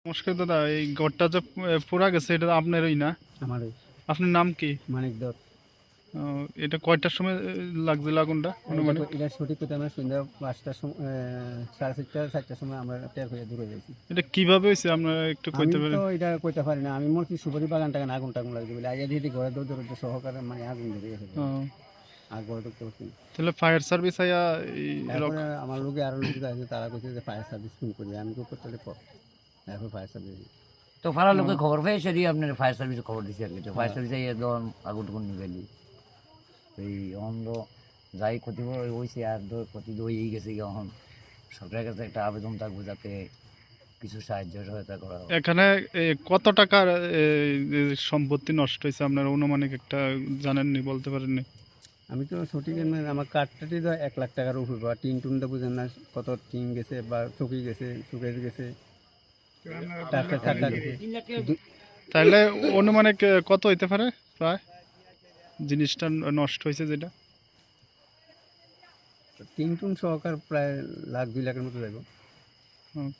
নমস্কার দাদা, এই ঘরটা যে পোড়া গেছে এটা আপনারই না? আমারই। আপনার নাম কি? মানিক দত্ত। এটা কয়টার সময় লাগছিল আগুনটা অনুমানিক? এটা সঠিক কথা আমরা সন্ধ্যা 5টার সময়, 4:30 সময় আমরা টের হয়ে দূরে গেছি। এটা কিভাবে হয়েছে আপনারা একটু আমি কইতে তো পারেন? এটা কইতে পারি না। আমি মনে সুপারি বাগান টাগান আগুন টাগুন লাগছে বলে আগে দিয়ে ঘরে দৌড় সহকারে মানে আগুন ধরে গেছে আহ, আর ঘরে ঢুকতে পারছি না। তাহলে ফায়ার সার্ভিস আইয়া তারপরে আমার লোকে আরো লোক আছে, তারা কইছে যে ফায়ার সার্ভিস ফোন করি। আমি কই করতে তারপর ফায়ার সার্ভিস। তো পাড়ার লোকে খবর পেয়ে সেটি আপনার ফায়ার সার্ভিসে খবর দিচ্ছে আর কি। তো ফায়ার সার্ভিসে একদম আগুন টুকুন নিবেলি এই অন্ধ যাই ক্ষতি হয়েছে আর ক্ষতি তো হয়েই গেছে এখন সরকারের কাছে একটা আবেদন থাকবে যাতে কিছু সাহায্য সহায়তা করা হয়। এখানে কত টাকার সম্পত্তি নষ্ট হয়েছে আপনারা অনুমানিক একটা জানেননি, বলতে পারেননি? আমি তো সঠিক আমার কাঠটাটি তো 1 লাখ টাকার উপর, বা টিন টুন তো বুঝেন না কত টিন গেছে বা চকি গেছে, সুকেশ গেছে, টাকা টাকা গেছে। তাহলে অনুমানিক কত হইতে পারে প্রায় জিনিসটা নষ্ট হয়েছে যেটা? টিন টুন সহকার প্রায় 1 লাখ 2 লাখের মতো যাইব। হুম।